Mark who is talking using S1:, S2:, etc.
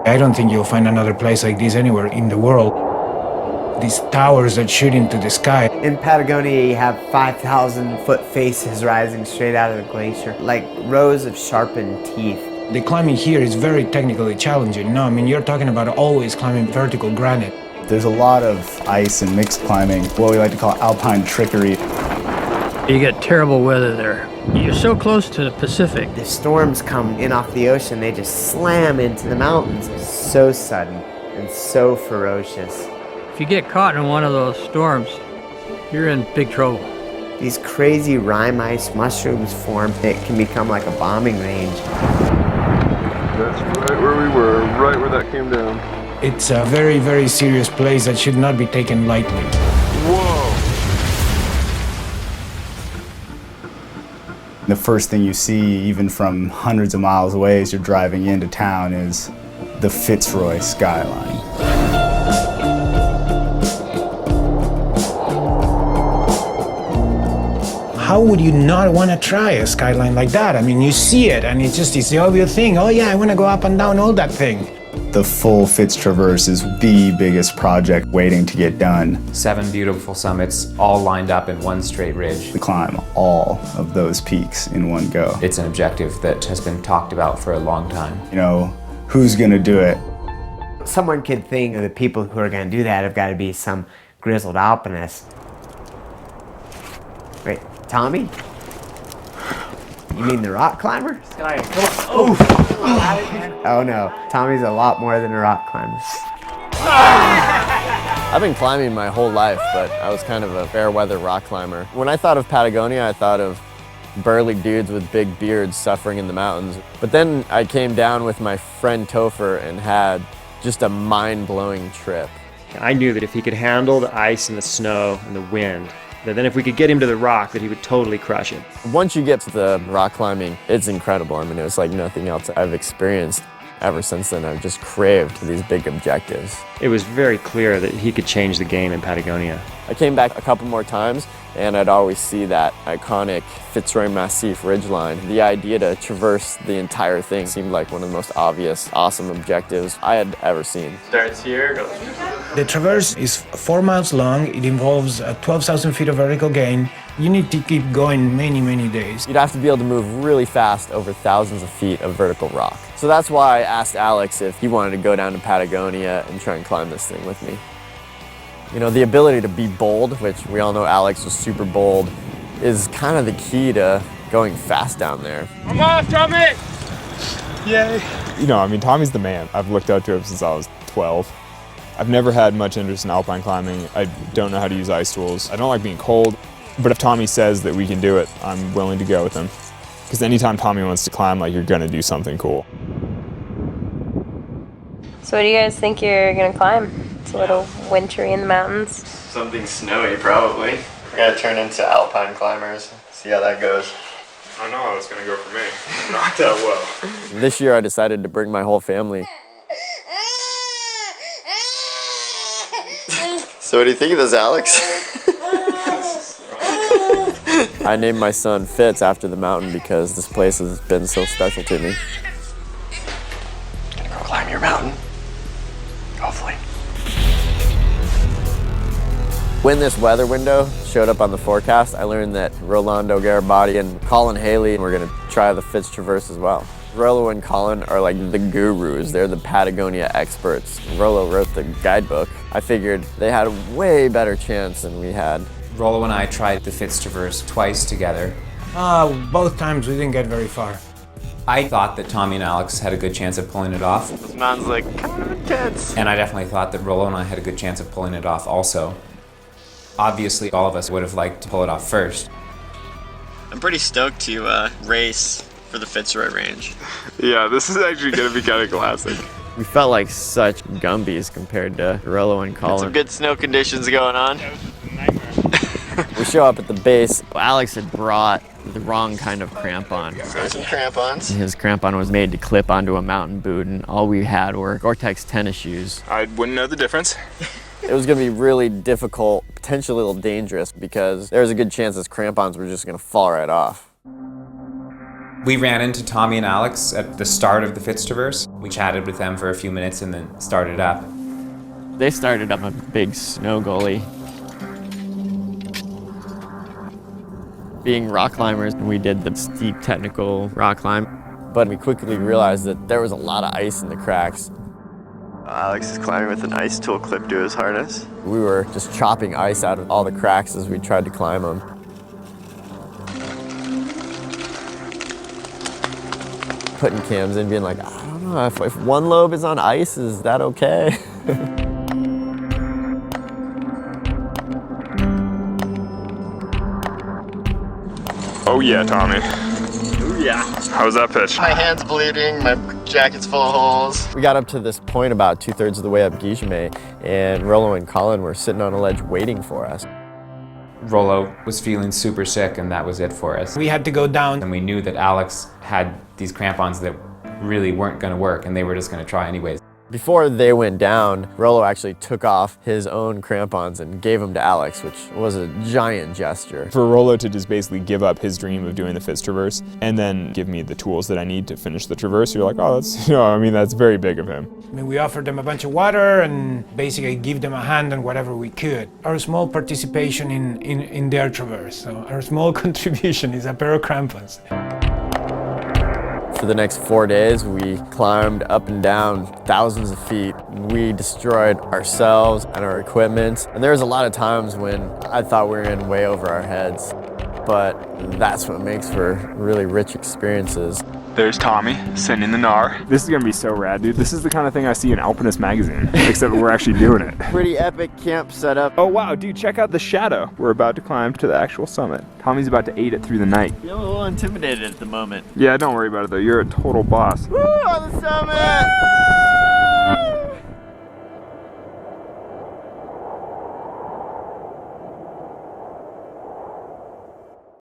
S1: I don't think you'll find another place like this anywhere in the world. These towers that shoot into the sky.
S2: In Patagonia, you have 5,000-foot faces rising straight out of the glacier, like rows of sharpened teeth.
S1: The climbing here is very technically challenging. No, I mean, you're talking about always climbing vertical granite.
S3: There's a lot of ice and mixed climbing, what we like to call alpine trickery.
S4: You get terrible weather there. You're so close to the Pacific.
S2: The storms come in off the ocean, they just slam into the mountains. It's so sudden and so ferocious.
S4: If you get caught in one of those storms, you're in big trouble.
S2: These crazy rime ice mushrooms form. It can become like a bombing range.
S5: That's right where we were, right where that came down.
S1: It's a very, very serious place that should not be taken lightly.
S5: Whoa!
S3: The first thing you see, even from hundreds of miles away as you're driving into town, is the Fitzroy skyline.
S1: How would you not want to try a skyline like that? I mean, you see it, and it's the obvious thing. Oh yeah, I want to go up and down all that thing.
S3: The full Fitz Traverse is the biggest project waiting to get done.
S6: 7 beautiful summits, all lined up in one straight ridge.
S3: To climb all of those peaks in one go.
S6: It's an objective that has been talked about for a long time.
S3: You know, who's gonna do it?
S2: Someone could think the people who are going to do that have got to be some grizzled alpinist. Wait, Tommy? You mean the rock climber?
S7: Sky, come on.
S2: Oh no, Tommy's a lot more than a rock climber.
S8: I've been climbing my whole life, but I was kind of a fair weather rock climber. When I thought of Patagonia, I thought of burly dudes with big beards suffering in the mountains. But then I came down with my friend Topher and had just a mind-blowing trip.
S7: I knew that if he could handle the ice and the snow and the wind, that then if we could get him to the rock, that he would totally crush it.
S8: Once you get to the rock climbing, it's incredible. I mean, it was like nothing else I've experienced. Ever since then, I've just craved these big objectives.
S7: It was very clear that he could change the game in Patagonia.
S8: I came back a couple more times, and I'd always see that iconic Fitzroy Massif ridgeline. The idea to traverse the entire thing seemed like one of the most obvious, awesome objectives I had ever seen.
S7: Starts here, goes.
S1: The traverse is 4 miles long. It involves 12,000 feet of vertical gain. You need to keep going many, many days.
S8: You'd have to be able to move really fast over thousands of feet of vertical rock. So that's why I asked Alex if he wanted to go down to Patagonia and try and climb this thing with me. You know, the ability to be bold, which we all know Alex was super bold, is kind of the key to going fast down there.
S7: I'm off, Tommy!
S9: Yay! You know, I mean, Tommy's the man. I've looked up to him since I was 12. I've never had much interest in alpine climbing. I don't know how to use ice tools. I don't like being cold, but if Tommy says that we can do it, I'm willing to go with him. Because anytime Tommy wants to climb, like, you're gonna do something cool.
S10: So what do you guys think you're gonna climb? It's a little wintry in the mountains.
S11: Something snowy, probably. We're gonna turn into alpine climbers. See how that goes.
S5: I know how it's gonna go for me. Not that well.
S8: This year I decided to bring my whole family.
S11: So what do you think of this, Alex?
S8: I named my son Fitz after the mountain because this place has been so special to me.
S11: Gonna go climb your mountain. Hopefully.
S8: When this weather window showed up on the forecast, I learned that Rolando Garibaldi and Colin Haley were gonna try the Fitz Traverse as well. Rollo and Colin are like the gurus. They're the Patagonia experts. Rollo wrote the guidebook. I figured they had a way better chance than we had.
S6: Rollo and I tried the Fitz Traverse twice together.
S1: Both times we didn't get very far.
S6: I thought that Tommy and Alex had a good chance of pulling it off.
S11: This mountain's like kind of intense.
S6: And I definitely thought that Rollo and I had a good chance of pulling it off also. Obviously, all of us would have liked to pull it off first.
S11: I'm pretty stoked to race for the Fitzroy range.
S5: Yeah, this is actually gonna be kind of classic.
S8: We felt like such Gumbies compared to Rollo and Colin.
S11: Some good snow conditions going on.
S8: We show up at the base. Alex had brought the wrong kind of crampon.
S11: So some crampons.
S8: His crampon was made to clip onto a mountain boot, and all we had were Gore-Tex tennis shoes.
S5: I wouldn't know the difference.
S8: It was gonna be really difficult, potentially a little dangerous, because there was a good chance his crampons were just gonna fall right off.
S6: We ran into Tommy and Alex at the start of the Fitztraverse. We chatted with them for a few minutes and then started up.
S11: They started up a big snow gully. Being rock climbers, we did the steep technical rock climb.
S8: But we quickly realized that there was a lot of ice in the cracks.
S11: Alex is climbing with an ice tool clipped to his harness.
S8: We were just chopping ice out of all the cracks as we tried to climb them. Putting cams in, being like, I don't know, if one lobe is on ice, is that okay?
S9: Oh yeah, Tommy.
S11: Ooh, yeah.
S9: How was that pitch?
S11: My hand's bleeding, my jacket's full of holes.
S8: We got up to this point about 2/3 of the way up Guillemet, and Rollo and Colin were sitting on a ledge waiting for us.
S6: Rollo was feeling super sick and that was it for us.
S1: We had to go down.
S6: And we knew that Alex had these crampons that really weren't going to work and they were just going to try anyways.
S8: Before they went down, Rollo actually took off his own crampons and gave them to Alex, which was a giant gesture.
S9: For Rollo to just basically give up his dream of doing the Fitztraverse and then give me the tools that I need to finish the traverse, you're like, oh, that's, that's very big of him.
S1: I mean, we offered them a bunch of water and basically give them a hand on whatever we could. Our small participation in their traverse, so our small contribution is a pair of crampons.
S8: For the next 4 days, we climbed up and down thousands of feet. We destroyed ourselves and our equipment. And there was a lot of times when I thought we were in way over our heads. But that's what makes for really rich experiences.
S9: There's Tommy sitting in the Nar. This is gonna be so rad, dude. This is the kind of thing I see in Alpinist magazine, except we're actually doing it.
S8: Pretty epic camp setup.
S9: Oh wow, dude, check out the shadow. We're about to climb to the actual summit. Tommy's about to aid it through the night.
S11: I feel a little intimidated at the moment.
S9: Yeah, don't worry about it though. You're a total boss.
S8: Woo, on the summit!